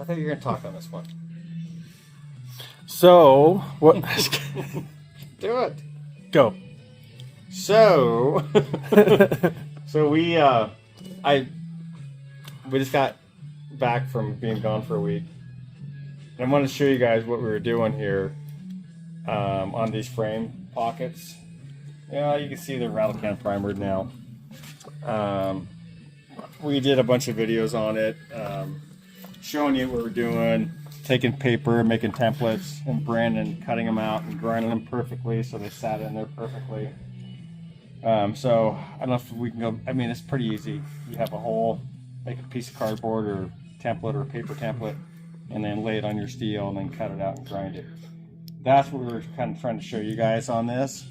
I think you're gonna talk on this one. So what? Do it. Go. So, so we just got back from being gone for a week, and I want to show you guys what we were doing here on these frame pockets. You can see they're rattle can primered now. We did a bunch of videos on it, showing you what we're doing, taking paper, making templates, and Brandon cutting them out and grinding them perfectly so they sat in there perfectly. So I don't know if we can go. I mean, it's pretty easy. You have a hole, make a piece of cardboard or template or paper template, and then lay it on your steel and then cut it out and grind it. That's what we were kind of trying to show you guys on this.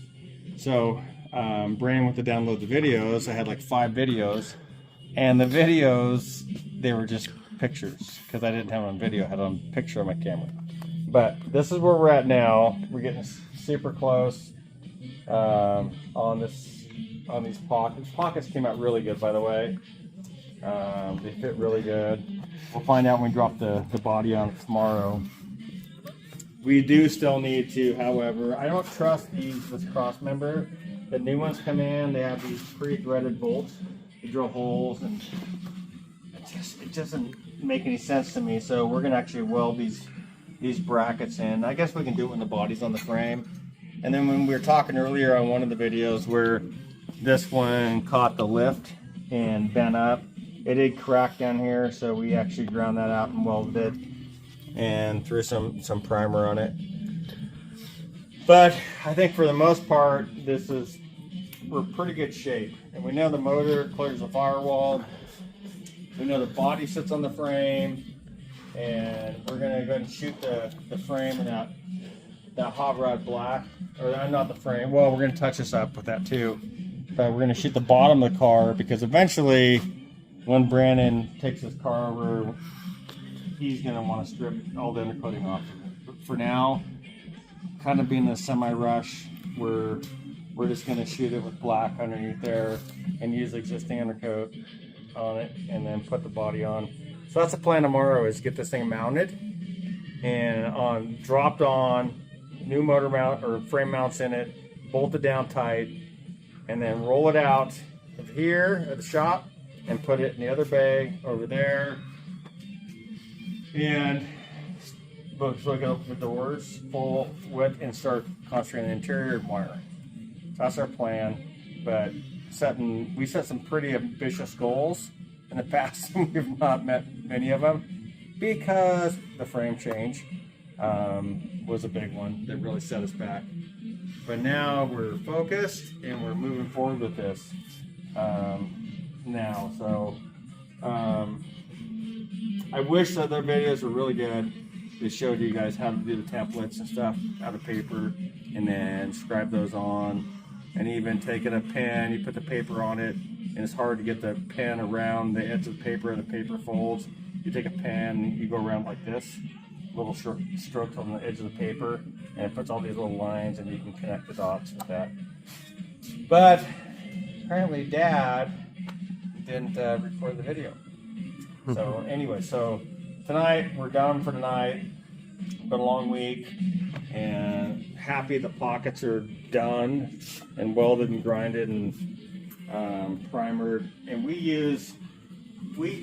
So Brandon went to download the videos. I had like 5 videos, and the videos, they were just pictures because I didn't have it on video. I had it on picture on my camera. But this is where we're at now. We're getting super close on these pockets. Pockets came out really good, by the way. They fit really good. We'll find out when we drop the body on tomorrow. We do still need to, however, I don't trust this cross member. The new ones come in, they have these pre-threaded bolts. They drill holes, and it doesn't make any sense to me. So we're gonna actually weld these brackets in. I guess we can do it when the body's on the frame. And then when we were talking earlier on one of the videos where this one caught the lift and bent up, it did crack down here, so we actually ground that out and welded it and threw some primer on it. But I think for the most part, we're pretty good shape. And we know the motor clears the firewall. We know the body sits on the frame, and we're gonna go ahead and shoot the frame in that hot rod black, or not the frame. Well, we're gonna touch this up with that too. But we're gonna shoot the bottom of the car because eventually, when Brandon takes his car over, he's gonna want to strip all the undercoating off. But for now, kind of being a semi-rush, we're just gonna shoot it with black underneath there and use existing undercoat on it, and then put the body on. So that's the plan tomorrow: is get this thing mounted and dropped on, new motor mount or frame mounts in it, bolted down tight, and then roll it out of here at the shop and put it in the other bay over there. And so I can open the doors full width and start concentrating on the interior and wiring. So that's our plan. But we set some pretty ambitious goals in the past. We've not met many of them because the frame change was a big one that really set us back. But now we're focused and we're moving forward with this now. So I wish that their videos were really good. They showed you guys how to do the templates and stuff out of paper, and then scribe those on, and even taking a pen, you put the paper on it, and it's hard to get the pen around the edge of the paper, and the paper folds. You take a pen, you go around like this, little strokes on the edge of the paper, and it puts all these little lines, and you can connect the dots with that. But apparently Dad didn't record the video. So anyway, so tonight we're done for tonight. Been a long week, and happy the pockets are done and welded and grinded and primered. And this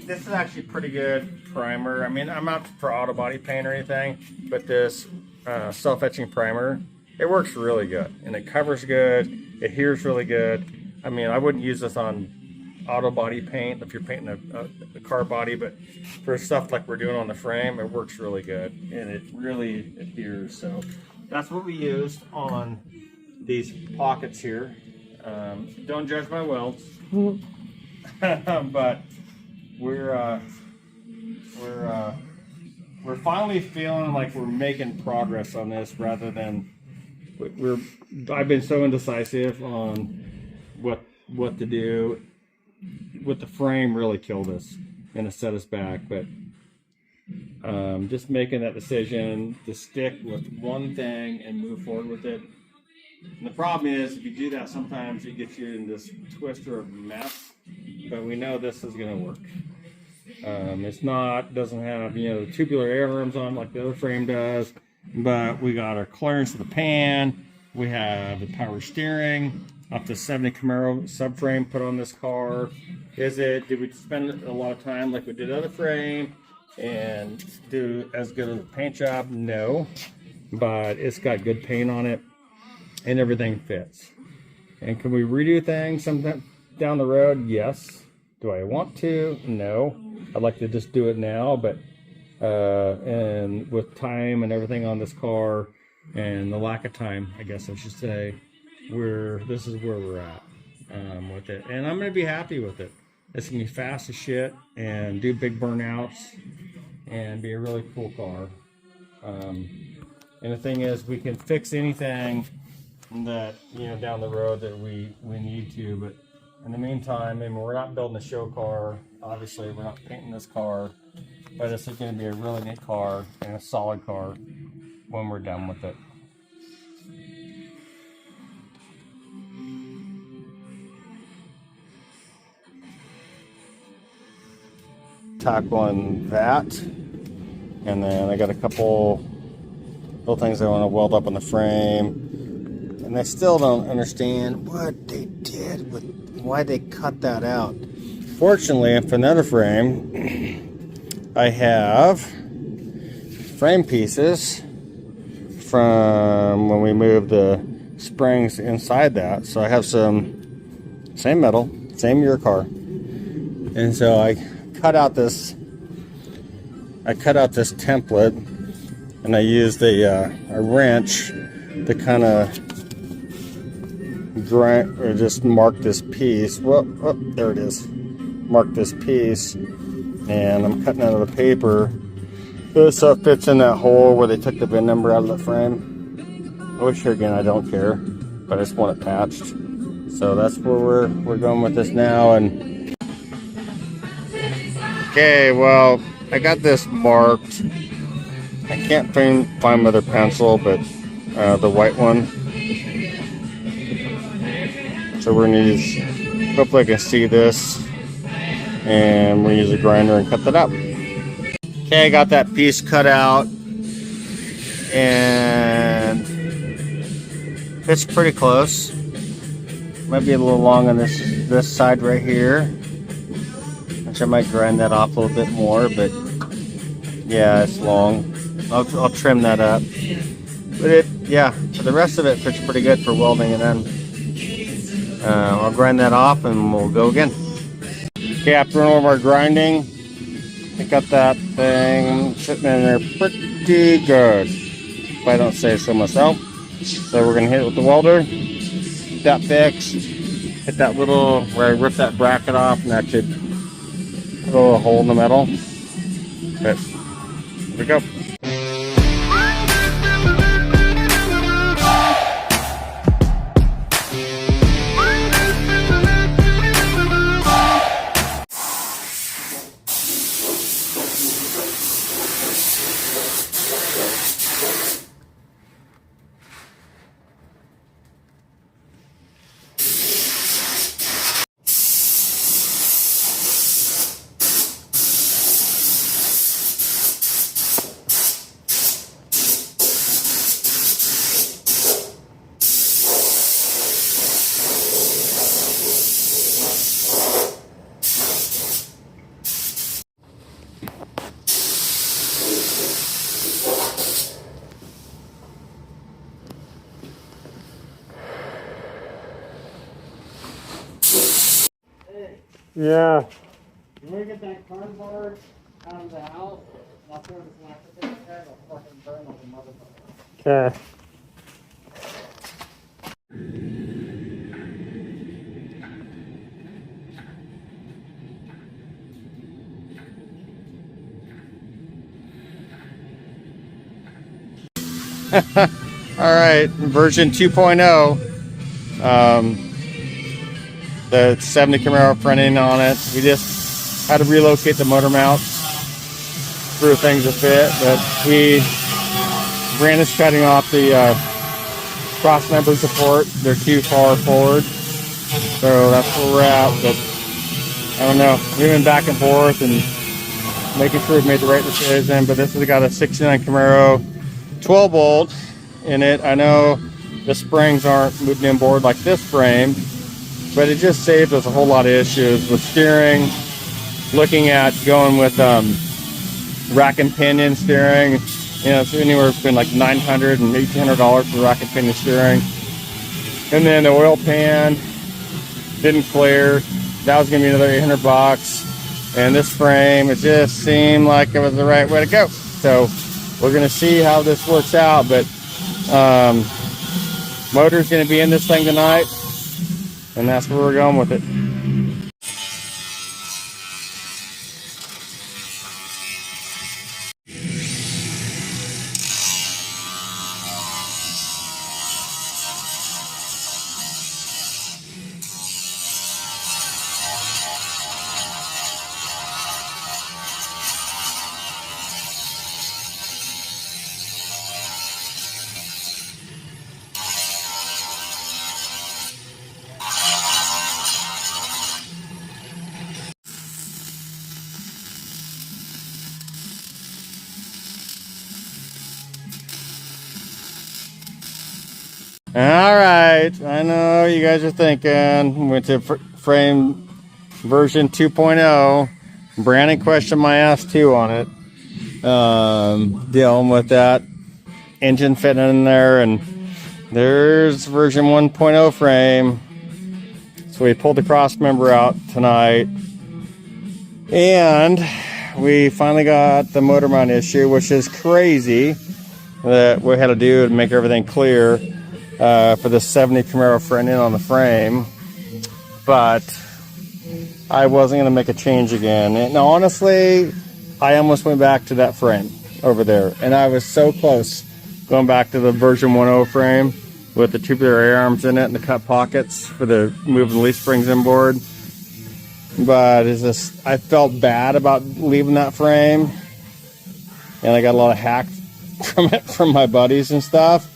is actually pretty good primer. I mean, I'm not for auto body paint or anything, but this self-etching primer, it works really good, and it covers good. It adheres really good. I mean, I wouldn't use this on auto body paint if you're painting a car body, but for stuff like we're doing on the frame, it works really good, and it really adheres. So that's what we used on these pockets here. Don't judge my welds. But we're finally feeling like we're making progress on this, rather than I've been so indecisive on what to do. With the frame really killed us and it set us back, but just making that decision to stick with one thing and move forward with it. And the problem is, if you do that, sometimes it gets you in this twister of mess, but we know this is going to work. Doesn't have, the tubular air arms on like the other frame does, but we got our clearance of the pan. We have the power steering, up to 70 Camaro subframe put on this car. Did we spend a lot of time like we did other frame and do as good of a paint job? No, but it's got good paint on it and everything fits. And can we redo things sometime down the road? Yes. Do I want to? No. I'd like to just do it now, but and with time and everything on this car and the lack of time, I guess I should say, this is where we're at with it, and I'm gonna be happy with it. It's gonna be fast as shit and do big burnouts and be a really cool car. And the thing is, we can fix anything that down the road that we need to, but in the meantime, we're not building a show car. Obviously, we're not painting this car, but it's going to be a really neat car and a solid car when we're done with it. Tackling that, and then I got a couple little things I want to weld up on the frame, and I still don't understand what they did with why they cut that out. Fortunately, for another frame, I have frame pieces from when we moved the springs inside that. So I have some same metal, same year car, and so I cut out this template, and I used a wrench to kind of grind or just mark this piece. Well, oh, there it is. Mark this piece, and I'm cutting out of the paper so it fits in that hole where they took the VIN number out of the frame. Which here again, I don't care, but I just want it patched. So that's where we're going with this now. And okay, well, I got this marked. I can't find my other pencil, but the white one. So we're gonna use, hopefully I can see this, and we're gonna use a grinder and cut that up. Okay, I got that piece cut out, and it's pretty close. Might be a little long on this side right here, which I might grind that off a little bit more, but yeah, it's long. I'll trim that up. But for the rest of it fits pretty good for welding, and then I'll grind that off and we'll go again. Okay, after all of our grinding, I got that thing sitting in there pretty good, if I don't say so myself. So we're gonna hit it with the welder, get that fixed, hit that little, where I ripped that bracket off, and that should throw a hole in the metal. But here we go. Yeah. You want to get that cardboard out of the house? I'll throw this lacquer in there, it'll fucking burn like a motherfucker. Okay. All right, version 2.0. The 70 Camaro front end on it. We just had to relocate the motor mounts, screw things to fit, but Brandon's cutting off the cross member support. They're too far forward, so that's where we're at. But I don't know, we've been back and forth, and making sure we made the right decision. But this has got a 69 Camaro 12 volt in it. I know the springs aren't moving inboard like this frame, but it just saved us a whole lot of issues with steering, looking at going with rack and pinion steering. You know, it's anywhere between like $900 and $1,800 for rack and pinion steering. And then the oil pan didn't clear. That was gonna be another $800. And this frame, it just seemed like it was the right way to go. So we're gonna see how this works out, but motor's gonna be in this thing tonight, and that's where we're going with it. All right, I know you guys are thinking, went to frame version 2.0. Brandon questioned my ass too on it. Dealing with that engine fitting in there, and there's version 1.0 frame. So we pulled the cross member out tonight, and we finally got the motor mount issue, which is crazy that we had to do to make everything clear. For the 70 Camaro front end on the frame, but I wasn't going to make a change again. And honestly, I almost went back to that frame over there, and I was so close going back to the version 1.0 frame with the tubular air arms in it and the cut pockets for the moving leaf springs inboard. But it's just, I felt bad about leaving that frame, and I got a lot of hack from it from my buddies and stuff.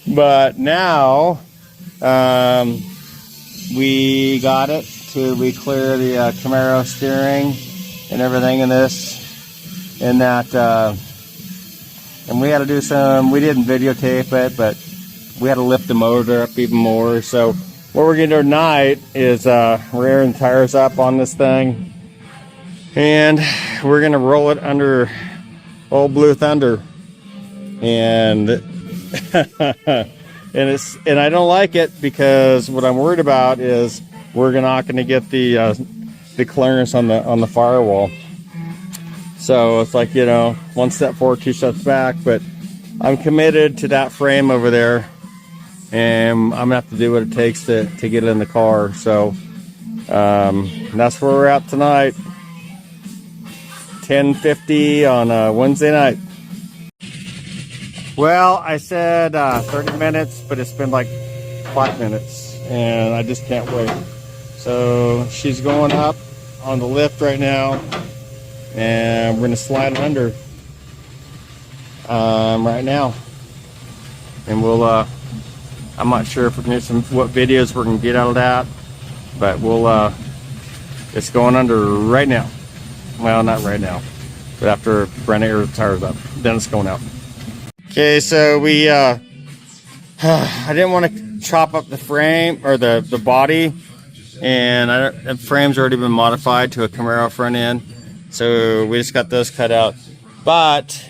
But now we got it we clear the Camaro steering and everything in this, and that and we had to do some, we didn't videotape it, but we had to lift the motor up even more. So what we're gonna do tonight is rearing tires up on this thing, and we're gonna roll it under Old Blue Thunder. And and I don't like it, because what I'm worried about is we're not going to get the clearance on the firewall. So it's like, you know, one step forward, two steps back. But I'm committed to that frame over there, and I'm gonna have to do what it takes to get it in the car. So that's where we're at tonight, 10:50 on a Wednesday night. Well, I said 30 minutes, but it's been like 5 minutes, and I just can't wait. So she's going up on the lift right now, and we're gonna slide it under right now. And we'll, I'm not sure if we're gonna do what videos we're gonna get out of that, but we'll, it's going under right now. Well, not right now, but after Brandon airs the tires up, then it's going out. Okay, so we, I didn't want to chop up the frame, or the body, and the frame's already been modified to a Camaro front end, so we just got those cut out. But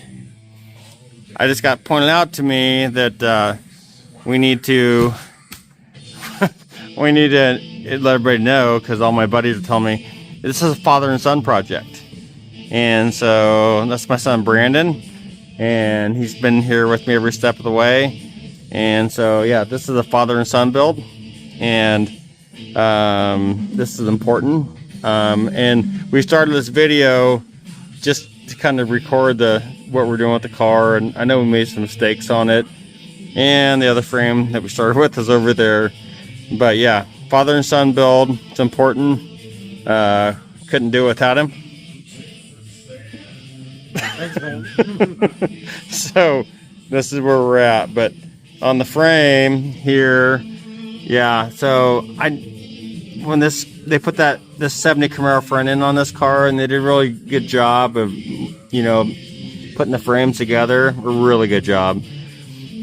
I just got pointed out to me that we need to let everybody know, because all my buddies are telling me this is a father and son project. And so that's my son Brandon, and he's been here with me every step of the way. And so yeah, this is a father and son build, and this is important. And we started this video just to kind of record what we're doing with the car, and I know we made some mistakes on it, and the other frame that we started with is over there. But yeah, father and son build, it's important. Couldn't do it without him. So this is where we're at. But on the frame here, yeah, so when they put that the 70 Camaro front end on this car, and they did a really good job of, you know, putting the frames together. A really good job.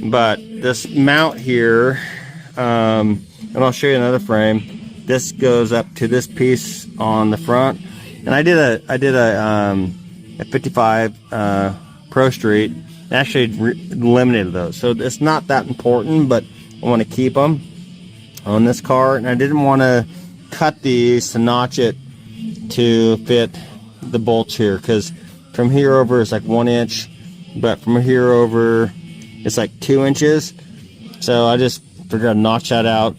But this mount here, and I'll show you another frame. This goes up to this piece on the front, and I did a 55 Pro Street. Actually eliminated those, so it's not that important, but I want to keep them on this car, and I didn't want to cut these to notch it to fit the bolts here, because from here over is like 1 inch, but from here over it's like 2 inches. So I just figured I'd notch that out,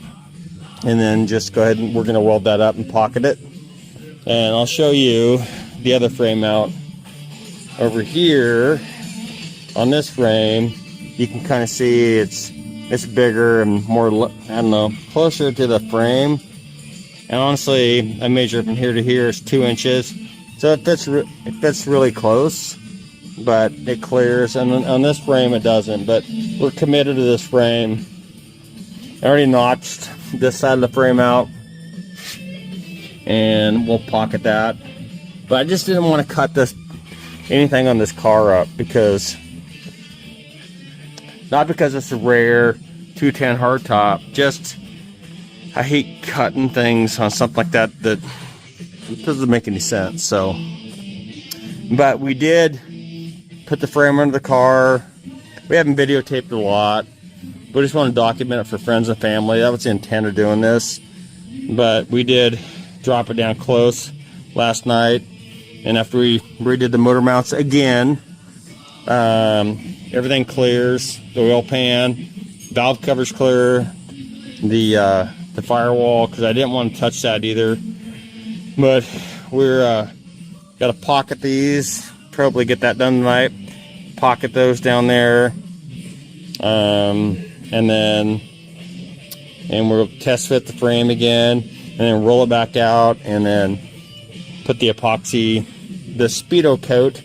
and then just go ahead and we're going to weld that up and pocket it. And I'll show you the other frame out over here. On this frame, you can kind of see it's bigger and more, I don't know, closer to the frame. And honestly, I measure from here to here is 2 inches, so it fits really close, but it clears. And on this frame, it doesn't. But we're committed to this frame. I already notched this side of the frame out, and we'll pocket that. But I just didn't want to cut anything on this car up, because not because it's a rare 210 hardtop, just I hate cutting things on something like that that doesn't make any sense. So, but we did put the frame under the car. We haven't videotaped a lot. We just want to document it for friends and family. That was the intent of doing this. But we did drop it down close last night, and after we redid the motor mounts again, everything clears. The oil pan, valve covers clear, the firewall, because I didn't want to touch that either. But we're got to pocket these, probably get that done tonight. Pocket those down there, and we'll test fit the frame again, and then roll it back out, and then put the epoxy, the Speedo coat,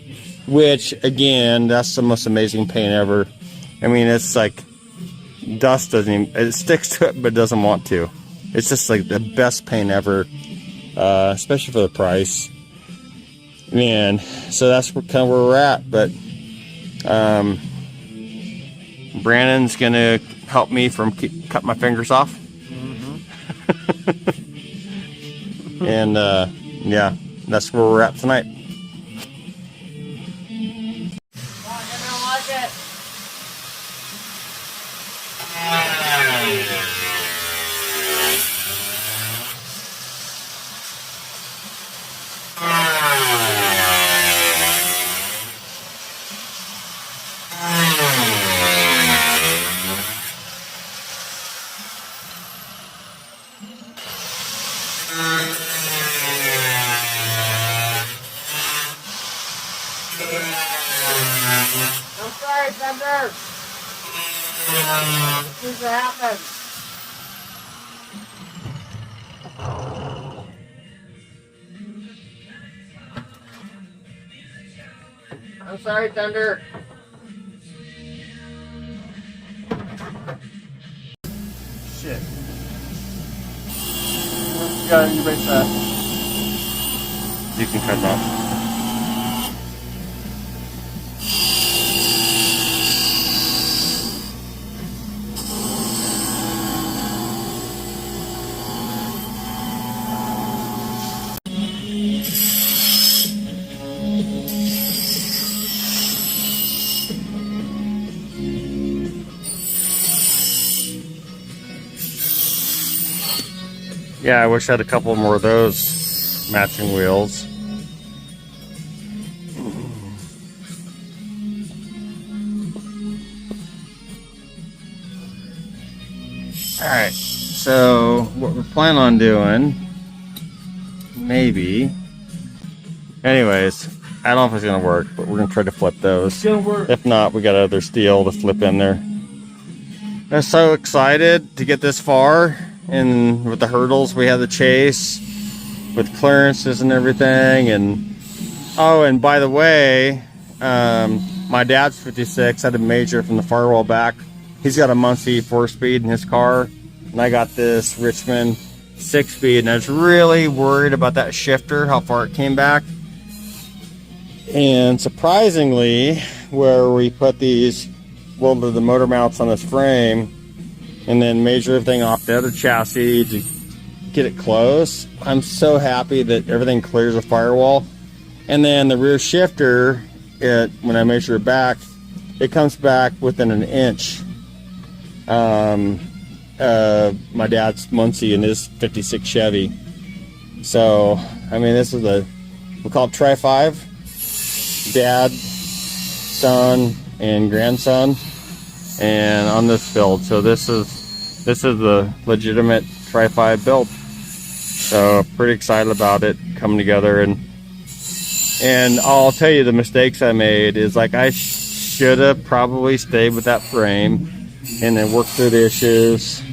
which again, that's the most amazing paint ever. I mean, it's like dust doesn't even, it sticks to it but it doesn't want to. It's just like the best paint ever, especially for the price. Man, so that's kind of where we're at. But Brandon's gonna help me from cut my fingers off. Mm-hmm. And yeah, that's where we're at tonight. I'm sorry, Thunder. This needs to happen. I'm sorry, Thunder. Shit. You gotta erase that. You can cut that. Yeah, I wish I had a couple more of those matching wheels. Alright, so what we're planning on doing, maybe, anyways, I don't know if it's going to work, but we're going to try to flip those. It's going to work. If not, we got other steel to flip in there. I'm so excited to get this far. And with the hurdles we had to chase with clearances and everything. And oh, and by the way, my dad's 56, had a major from the firewall back. He's got a Muncie 4-speed in his car, and I got this Richmond 6-speed, and I was really worried about that shifter, how far it came back. And surprisingly, where we put these, welded the motor mounts on this frame and then measure everything off the other chassis to get it close, I'm so happy that everything clears the firewall. And then the rear shifter, when I measure it back, it comes back within an inch. My dad's Muncie in his 56 Chevy. So, I mean, this is we call it Tri-5. Dad, son, and grandson, and on this build. So this is the legitimate Tri-5 build. So pretty excited about it coming together, and I'll tell you the mistakes I made is like I should have probably stayed with that frame and then worked through the issues,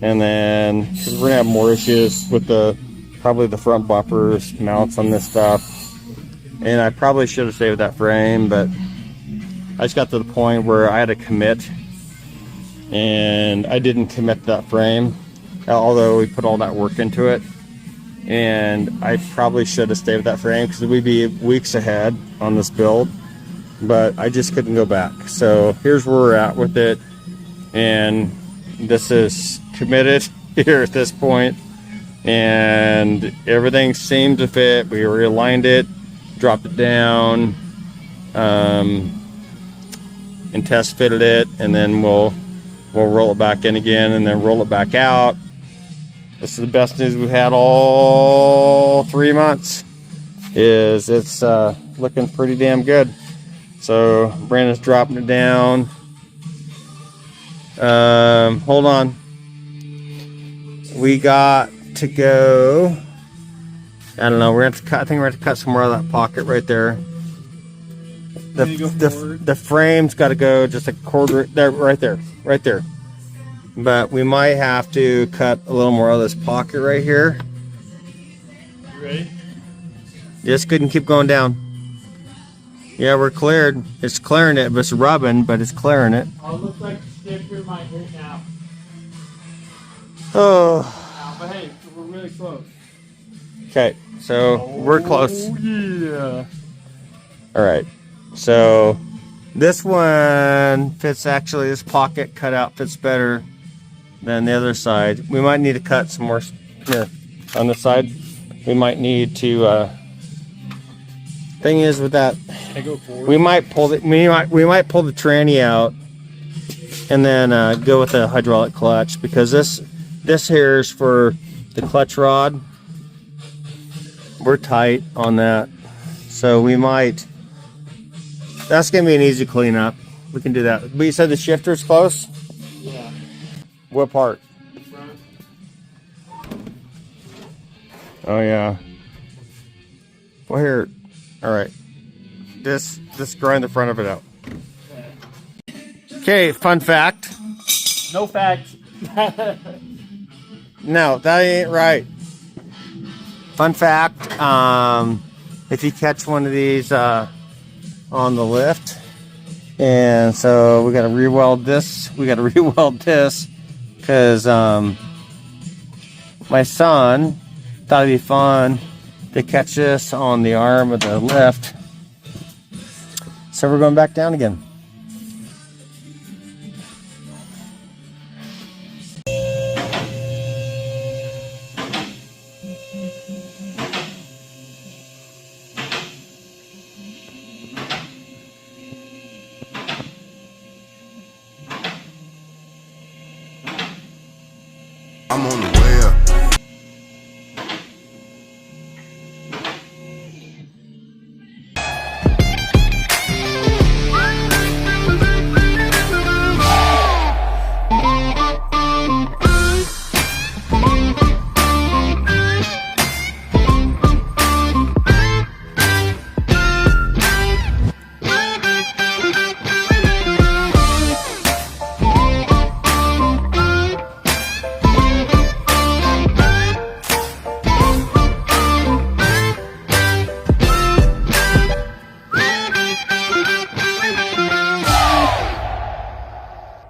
and then because we're gonna have more issues with probably the front bumpers, mounts on this stuff. And I probably should have stayed with that frame, but I just got to the point where I had to commit, and I didn't commit to that frame, although we put all that work into it. And I probably should have stayed with that frame because we'd be weeks ahead on this build, but I just couldn't go back. So here's where we're at with it, and this is committed here at this point, and everything seemed to fit. We realigned it, dropped it down, and test fitted it, and then we'll roll it back in again and then roll it back out. This is the best news we've had all 3 months, is it's looking pretty damn good. So Brandon's dropping it down. Hold on, we got to go, I don't know, we're gonna have to cut, I think we're gonna have to cut some more of that pocket right there. The frame's got to go just a quarter there, right there. But we might have to cut a little more of this pocket right here. You ready? Just couldn't keep going down. Yeah, we're cleared. It's clearing it, but it's rubbing, but it's clearing it. Oh, it looks like the sticker might hit now. Oh. But hey, we're really close. Okay, so we're close. Oh yeah. All right. So this one fits, actually this pocket cutout fits better than the other side. We might need to cut some more here on this side. We might need to thing is with that, I go forward. we might pull the tranny out and then go with a hydraulic clutch, because this here is for the clutch rod. We're tight on that, so we might. That's gonna be an easy cleanup. We can do that. But you said the shifter's close? Yeah. What part? The front. Oh yeah. Well here. Alright. Just grind the front of it out. Okay, fun fact. No facts. No, that ain't right. Fun fact, if you catch one of these on the lift, and so we got to re-weld this, because my son thought it'd be fun to catch this on the arm of the lift, so we're going back down again.